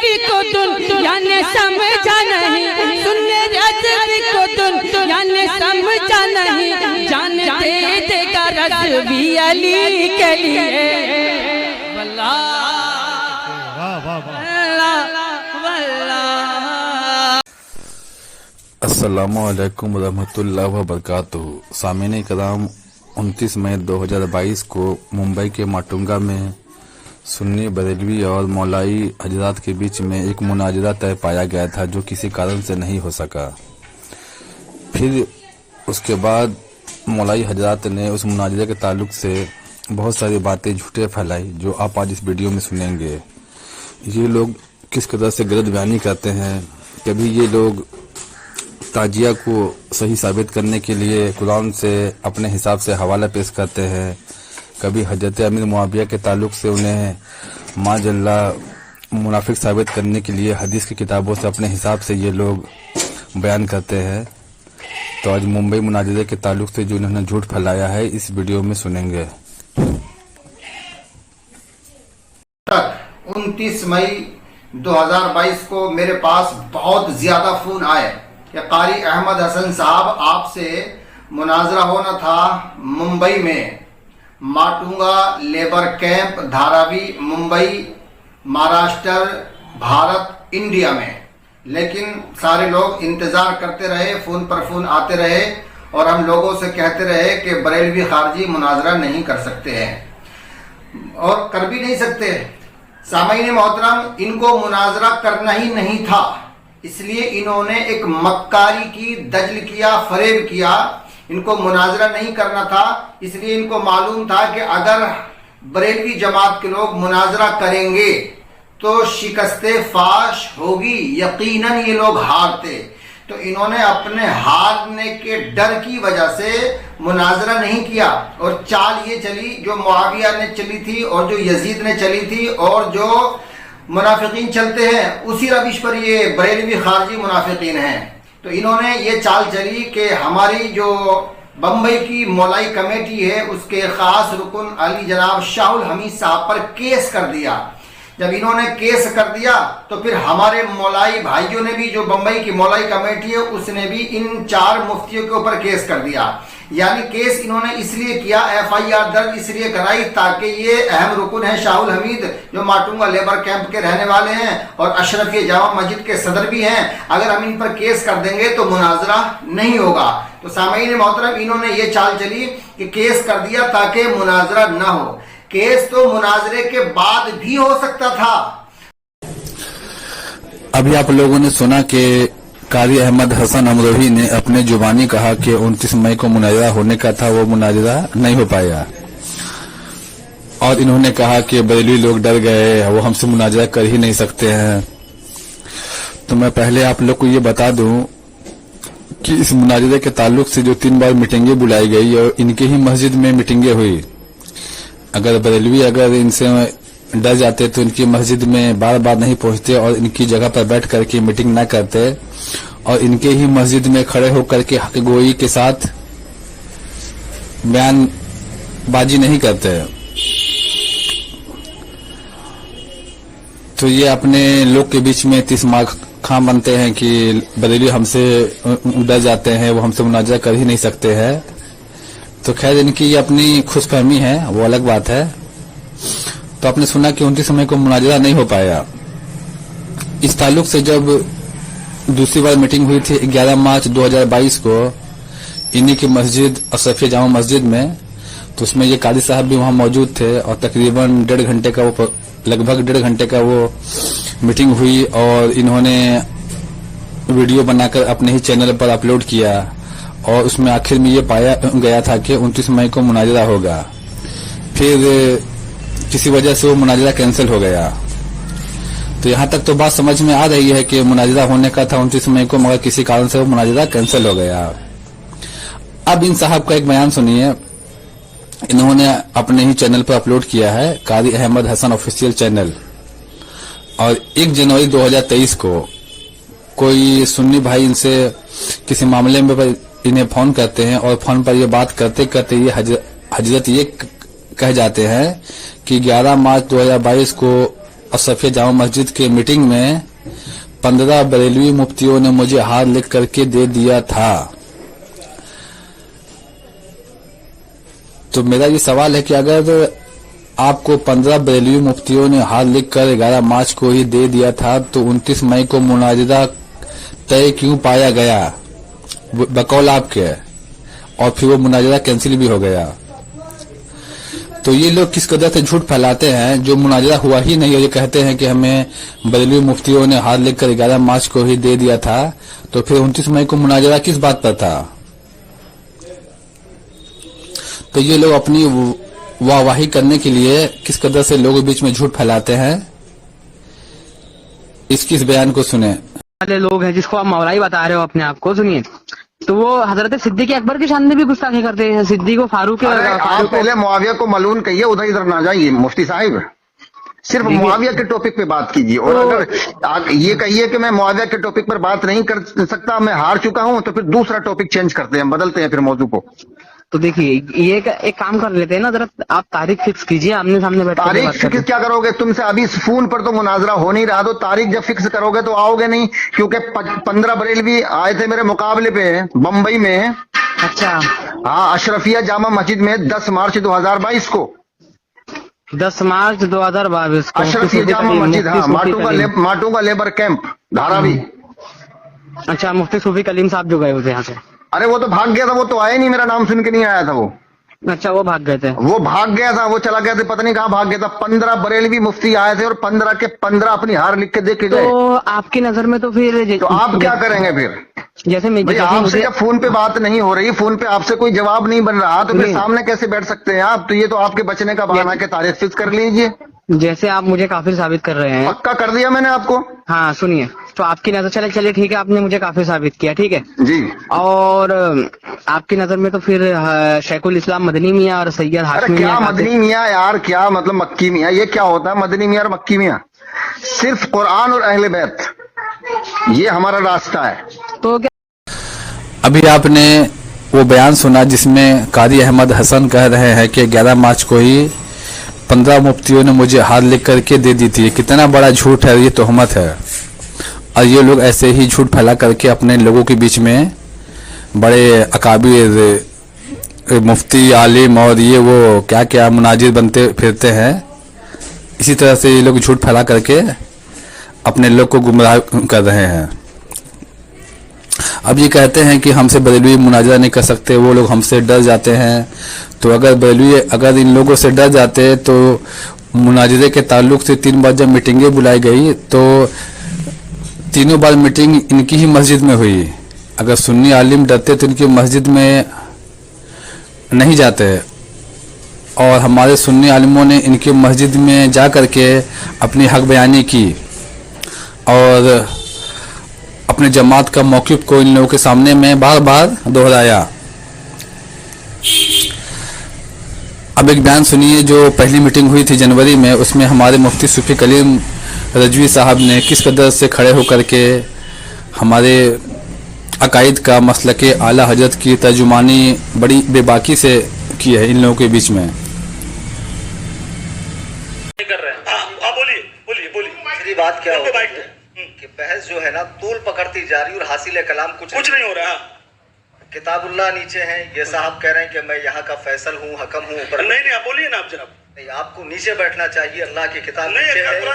रजवी को दुनिया ने समझा नहीं, सुनने रजवी को दुनिया ने समझा नहीं, जान दे देगा रजवी अली के लिए। अस्सलामु अलैकुम रहमतुल्लाहि व बरकातुहू। सामीन कराम, 29 मई 2022 को मुंबई के माटुंगा में सुन्नी बरेलवी और मौलाई हजरात के बीच में एक मुनाजरा तय पाया गया था, जो किसी कारण से नहीं हो सका। फिर उसके बाद मौलाई हजरात ने उस मुनाजरे के ताल्लुक से बहुत सारी बातें झूठे फैलाई, जो आप आज इस वीडियो में सुनेंगे। ये लोग किस कदर से गलत बयानी करते हैं। कभी ये लोग ताजिया को सही साबित करने के लिए कुरान से अपने हिसाब से हवाला पेश करते हैं, कभी हजरत अमीर मुआविया के ताल्लुक से उन्हें माजल्ला मुनाफिक साबित करने के लिए हदीस की किताबों से अपने हिसाब से ये लोग बयान करते हैं। तो आज मुंबई मुनाजरे के ताल्लुक से जो इन्होंने झूठ फैलाया है, इस वीडियो में सुनेंगे। 29 मई 2022 को मेरे पास बहुत ज्यादा फोन आए कि कारी अहमद हसन साहब, आपसे मुनाजरा होना था मुंबई में, Matunga labour camp, Dharavi, Mumbai, Maharashtra, Bharat, India में। लेकिन सारे लोग इंतजार करते रहे, फोन पर फोन आते रहे और हम लोगों से कहते रहे कि बरेलवी खारजी मुनाजरा नहीं कर सकते हैं और कर भी नहीं सकते। सामीन मोहतरम, इनको मुनाजरा करना ही नहीं था, इसलिए इन्होंने एक मक्कारी की, दजल किया, फरेब किया। इनको मुनाजरा नहीं करना था, इसलिए इनको मालूम था कि अगर बरेलवी जमात के लोग मुनाजरा करेंगे तो शिकस्ते फाश होगी, यकीनन ये लोग हारते। तो इन्होंने अपने हारने के डर की वजह से मुनाजरा नहीं किया और चाल ये चली जो मुआविया ने चली थी और जो यजीद ने चली थी और जो मुनाफिकीन चलते हैं, उसी रविश पर ये बरेलवी खारजी मुनाफिकीन हैं। तो इन्होंने ये चाल चली कि हमारी जो बम्बई की मौलाई कमेटी है, उसके खास रुकन अली जनाब शाहुल हमीद साहब पर केस कर दिया। जब इन्होंने केस कर दिया तो फिर हमारे मौलाई भाइयों ने भी, जो बम्बई की मौलाई कमेटी है, उसने भी इन 4 मुफ्तियों के ऊपर केस कर दिया। यानी केस इन्होंने इसलिए किया, FIR दर्ज इसलिए कराई ताकि ये अहम रुकन है शाहुल हमीद, जो माटुंगा लेबर कैंप के रहने वाले हैं और अशरफिया जामा मस्जिद के सदर भी हैं, अगर हम इन पर केस कर देंगे तो मुनाजरा नहीं होगा। तो सामीन मोहतरम, इन्होंने ये चाल चली कि केस कर दिया ताकि मुनाजरा ना हो। केस तो मुनाजरे के बाद भी हो सकता था। अभी आप लोगों ने सुना कि कारी अहमद हसन अमरोही ने अपने जुबानी कहा कि 29 मई को मुनाजरा होने का था, वो मुनाजरा नहीं हो पाया। और इन्होंने कहा कि बरेलवी लोग डर गए, वो हमसे मुनाजरा कर ही नहीं सकते हैं। तो मैं पहले आप लोग को ये बता दूं कि इस मुनाजरे के ताल्लुक से जो 3 बार मीटिंगें बुलाई गई और इनके ही मस्जिद में मीटिंगें हुई। अगर बरेलवी अगर इनसे डर जाते तो इनकी मस्जिद में बार बार नहीं पहुंचते और इनकी जगह पर बैठ करके मीटिंग ना करते और इनके ही मस्जिद में खड़े होकर के हक गोई के साथ बयानबाजी नहीं करते। तो ये अपने लोग के बीच में 30 मार खां बनते हैं कि बरेलवी हमसे डर जाते हैं, वो हमसे मुनाजरा कर ही नहीं सकते हैं। तो खैर, इनकी ये अपनी खुशफहमी है, वो अलग बात है। तो आपने सुना कि 29 मई को मुनाजरा नहीं हो पाया। इस ताल्लुक से जब दूसरी बार मीटिंग हुई थी 11 मार्च 2022 को इन्हीं की मस्जिद अशरफिया जामा मस्जिद में, तो उसमें ये कारी साहब भी वहां मौजूद थे और तकरीबन लगभग डेढ़ घंटे का वो मीटिंग हुई और इन्होंने वीडियो बनाकर अपने ही चैनल पर अपलोड किया और उसमें आखिर में ये पाया गया था कि 29 मई को मुनाजरा होगा। फिर किसी वजह से वो मुनाजरा कैंसिल हो गया। तो यहाँ तक तो बात समझ में आ रही है कि मुनाजरा होने का था 29 मई को, मगर किसी कारण से वो मुनाजरा कैंसिल हो गया। अब इन साहब का एक बयान सुनिए, इन्होंने अपने ही चैनल पर अपलोड किया है, कारी अहमद हसन ऑफिशियल चैनल। और 1 जनवरी 2023 को कोई सुन्नी भाई इनसे किसी मामले में इन्हें फोन करते हैं और फोन पर ये बात करते करते ये हजरत ये कह जाते हैं कि 11 मार्च 2022 को अशरफिया जामा मस्जिद के मीटिंग में 15 बरेलवी मुफ्तियों ने मुझे हाथ लिख करके दे दिया था। तो मेरा ये सवाल है कि अगर आपको 15 बरेलवी मुफ्तियों ने हाथ लिख कर 11 मार्च को ही दे दिया था तो 29 मई को मुनाजरा तय क्यों पाया गया बकौल आपके, और फिर वो मुनाजरा कैंसिल भी हो गया। तो ये लोग किस कदर से झूठ फैलाते हैं, जो मुनाजरा हुआ ही नहीं है। ये कहते हैं कि हमें बरेलवी मुफ्तियों ने हाथ लिख कर 11 मार्च को ही दे दिया था, तो फिर 29 मई को मुनाजरा किस बात पर था। तो ये लोग अपनी वाहवाही करने के लिए किस कदर से लोगों के बीच में झूठ फैलाते हैं, इस बयान को सुने। वाले लोग हैं जिसको आप मौलाई बता रहे हो अपने आप को, सुनिए, तो वो हजरत सिद्दीक अकबर के सामने भी गुस्ताखी करते हैं, सिद्दीक फारूक आप पहले मुआविया को मलून कहिए, उधर इधर ना जाइए मुफ्ती साहिब, सिर्फ मुआविया के टॉपिक पे बात कीजिए। और अगर ये कहिए कि मैं मुआविया के टॉपिक पर बात नहीं कर सकता, मैं हार चुका हूं, तो फिर दूसरा टॉपिक चेंज करते हैं, बदलते हैं फिर मौजू को। तो देखिए ये एक काम कर लेते हैं ना, जरा आप तारीख फिक्स कीजिए, आमने सामने बैठ तारीख फिक्स क्या करोगे, तुमसे अभी फोन पर तो मुनाजरा हो नहीं रहा, तो तारीख जब फिक्स करोगे तो आओगे नहीं, क्योंकि 15 बरेलवी आए थे मेरे मुकाबले पे बम्बई में। अच्छा, हाँ, अशरफिया जामा मस्जिद में 10 मार्च 2022 को, 10 मार्च 2022 को अशरफिया जामा मस्जिद, हाँ, माटू का लेबर कैंप धारावी। अच्छा, मुफ्ती सूफी कलीम साहब जो गए थे यहाँ से। अरे वो तो भाग गया था, वो तो आया नहीं, मेरा नाम सुन के नहीं आया था वो। अच्छा, वो भाग गए थे, वो भाग गया था, वो चला गया था, पता नहीं कहाँ भाग गया था। 15 बरेलवी मुफ्ती आए थे और 15 के 15 अपनी हार लिख के देखे गए। तो आपकी नजर में तो फिर तो आप क्या करेंगे फिर? जैसे आपसे जब फोन पे बात नहीं हो रही, फोन पे आपसे कोई जवाब नहीं बन रहा, तो फिर सामने कैसे बैठ सकते हैं आप? तो ये तो आपके बचने का बहाना के तारीख फिक्स कर लीजिए। जैसे आप मुझे काफिर साबित कर रहे हैं। पक्का कर दिया मैंने आपको। हाँ सुनिए, तो आपकी नजर, चले ठीक है, आपने मुझे काफिर साबित किया, ठीक है जी। और आपकी नजर में तो फिर शेखुल इस्लाम मदनी मियाँ और सैयद हाशमी क्या मदनी मियाँ यार, क्या मतलब मक्की मियाँ, ये क्या होता है मदनी मियाँ और मक्की मियाँ? सिर्फ कुरान और अहले बैत, ये हमारा रास्ता है। तो क्या अभी आपने वो बयान सुना जिसमें कारी अहमद हसन कह रहे हैं कि 11 मार्च को ही 15 मुफ्तियों ने मुझे हाथ लिख करके दे दी थी। कितना बड़ा झूठ है, ये तोहमत है। और ये लोग ऐसे ही झूठ फैला करके अपने लोगों के बीच में बड़े अकाबिर मुफ्ती आलिम और ये वो क्या क्या मुनाजिर बनते फिरते हैं। इसी तरह से ये लोग झूठ फैला करके अपने लोग को गुमराह कर रहे हैं। अब ये कहते हैं कि हमसे बरेलवी मुनाजरा नहीं कर सकते, वो लोग हमसे डर जाते हैं। तो अगर इन लोगों से डर जाते तो मुनाजरे के ताल्लुक से 3 बार जब मीटिंगें बुलाई गई तो तीनों बार मीटिंग इनकी ही मस्जिद में हुई। अगर सुन्नी आलिम डरते तो इनकी मस्जिद में नहीं जाते, और हमारे सुन्नी आलिमों ने इनकी मस्जिद में जा करके अपनी हक बयानी की और अपने जमात का मौक़िफ़ को इन लोगों के सामने में बार बार दोहराया। अब एक बयान सुनिए जो पहली मीटिंग हुई थी जनवरी में, उसमें हमारे मुफ्ती सूफी कलीम रजवी साहब ने किस कदर से खड़े होकर के हमारे अकायद का मसलके आला हजरत की तर्जुमानी बड़ी बेबाकी से की है इन लोगों के बीच में। बोलिए बात क्या हो कि बहस जो है ना तूल पकड़ती जा रही और हासिल कलाम कुछ नहीं हो रहा। किताबुल्लाह नीचे हैं, ये साहब कह रहे हैं कि मैं यहाँ का फैसल हूँ, हकम हूँ। ऊपर नहीं आप बोलिए ना, आप जनाब। नहीं, आपको नीचे बैठना चाहिए। अल्लाह की किताब नीचे है, ऊपर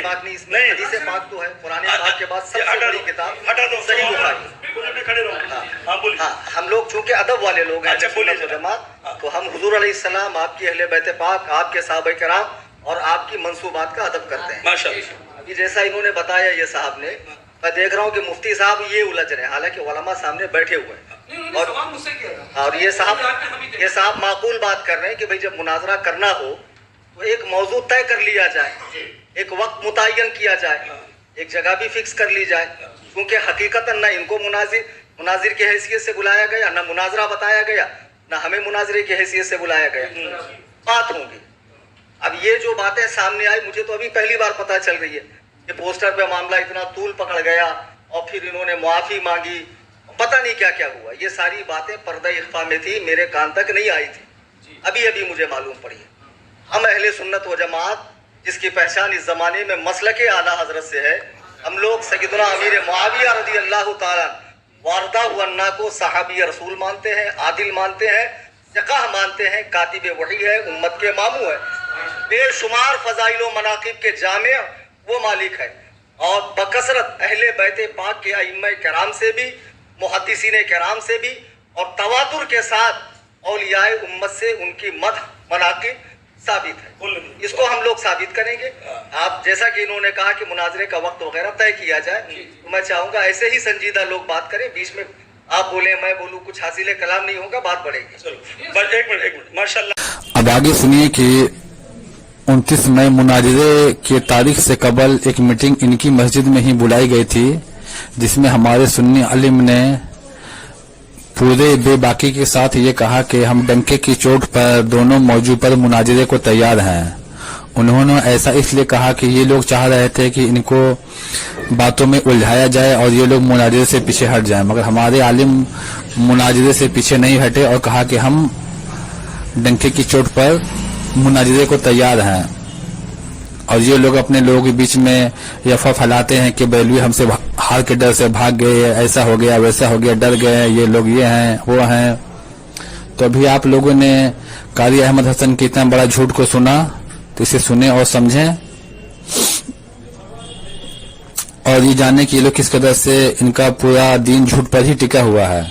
बात नहीं, इसमें हदीस पाक तो है, पुराने पाक के बाद सबसे बड़ी किताब हटा दो, सही बुखारी। हाँ, हम लोग चूंकि अदब वाले लोग हैं, जमात, तो हम हुजूर अलैहिस्सलाम, आपकी अहले बैत पाक, आपके सहाबा किराम और आपकी मंसूबात का अदब करते हैं माशाअल्लाह। अभी जैसा इन्होंने बताया ये साहब ने, मैं देख रहा हूँ कि मुफ्ती साहब ये उलझ रहे हैं, हालांकि उलमा सामने बैठे हुए हैं और ये साहब माकूल बात कर रहे हैं कि भाई जब मुनाजरा करना हो तो एक मौजू तय कर लिया जाए, एक वक्त मुतय्यन किया जाए, एक जगह भी फिक्स कर ली जाए, क्योंकि हकीकतन ना इनको मुनाजिर की हैसियत से बुलाया गया, ना मुनाजरा बताया गया, ना हमें मुनाजरे की हैसियत से बुलाया गया। बात होंगी। अब ये जो बातें सामने आई, मुझे तो अभी पहली बार पता चल रही है कि पोस्टर पे मामला इतना तूल पकड़ गया और फिर इन्होंने मुआफी मांगी, पता नहीं क्या क्या हुआ। ये सारी बातें पर्दा इख्फा में थी, मेरे कान तक नहीं आई थी, अभी अभी मुझे मालूम पड़ी है। हम अहले सुन्नत व जमात जिसकी पहचान इस जमाने में मसलके आला हजरत से है। हम लोग सैयदना अमीर मुआविया रज़ी अल्लाह ताला वारदा अन्ना को सहाबी रसूल मानते हैं, आदिल मानते हैं, सिक़ाह मानते हैं, कातिब वही है, उम्मत के मामू है, बेशुमार फजाइल व मनाकिब के जामे वो मालिक है। और बकसरत अहले बैत पाक के अइम्मा किराम से भी, मुहद्दिसीन किराम से भी और तवातुर के साथ औलियाए उम्मत से उनकी मदह मनाकिब साबित है। इसको हम लोग साबित करेंगे। आप जैसा कि इन्होंने कहा कि मुनाजरे का वक्त वगैरह तय किया जाए, तो मैं चाहूंगा ऐसे ही संजीदा लोग बात करें, बीच में आप बोले मैं बोलूं, कुछ हासिल कलाम नहीं होगा, बात बढ़ेगी। चलो एक मिनट माशाल्लाह। अब आगे सुनिए कि 29 मई मुनाजरे की तारीख से कबल एक मीटिंग इनकी मस्जिद में ही बुलाई गई थी, जिसमें हमारे सुन्नी अलिम ने पूरे बेबाकी के साथ ये कहा कि हम डंके की चोट पर दोनों मौजू पर मुनाजरे को तैयार हैं। उन्होंने ऐसा इसलिए कहा कि ये लोग चाह रहे थे कि इनको बातों में उलझाया जाए और ये लोग मुनाजरे से पीछे हट जाएं, मगर हमारे आलिम मुनाजरे से पीछे नहीं हटे और कहा कि हम डंके की चोट पर मुनाजरे को तैयार हैं। और ये लोग अपने लोगों के बीच में ये अफवाह फैलाते हैं कि बेलवी हमसे हार के डर से भाग गए, ऐसा हो गया वैसा हो गया, डर गए, ये लोग ये हैं वो हैं। तो अभी आप लोगों ने कारी अहमद हसन के इतना बड़ा झूठ को सुना, तो इसे सुने और समझें और ये जाने कि ये लोग किस कदर से इनका पूरा दीन झूठ पर ही टिका हुआ है।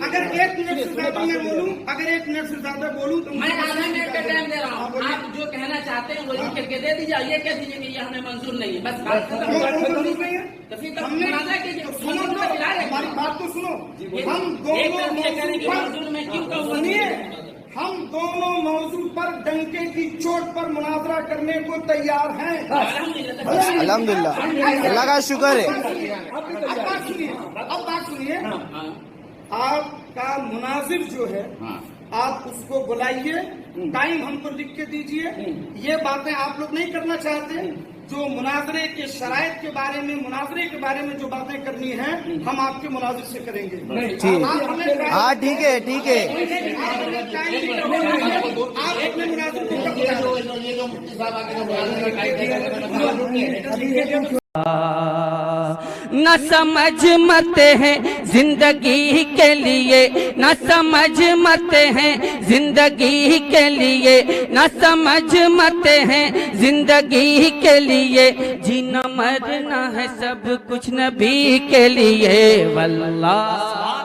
अगर 1 मिनट से ज्यादा मैं बोलूं, अगर 1 मिनट से ज्यादा बोलूं तो मैं आधा मिनट का टाइम दे रहा हूँ। आप जो कहना चाहते हैं वो लिख करके दे दीजिए, ये कह दीजिए कि ये हमें मंजूर नहीं है, बस बात खत्म। तो फिर तब मुनाज़ा कीजिए, हमारी बात तो सुनो। हम दोनों मौजू पर डंके की चोट पर मुनाजरा करने को तैयार हैं। अल्हम्दुलिल्लाह, अल्लाह का शुक्र है। अब बात सुनिए। आपका मुनाजिर जो है, आप उसको बुलाइए, टाइम हमको लिख के दीजिए। ये बातें आप लोग नहीं करना चाहते, जो मुनाजरे के शराइत के बारे में, मुनाजरे के बारे में जो बातें करनी है, हम आपके मुनाजिर से करेंगे। ठीक, हाँ ठीक है ठीक है। आप अपने मुनाजिर न समझ मरते हैं जिंदगी के लिए, न समझ मरते हैं जिंदगी के लिए, न समझ मरते हैं जिंदगी के लिए, जीना मरना है सब कुछ नबी के लिए। वल्लाह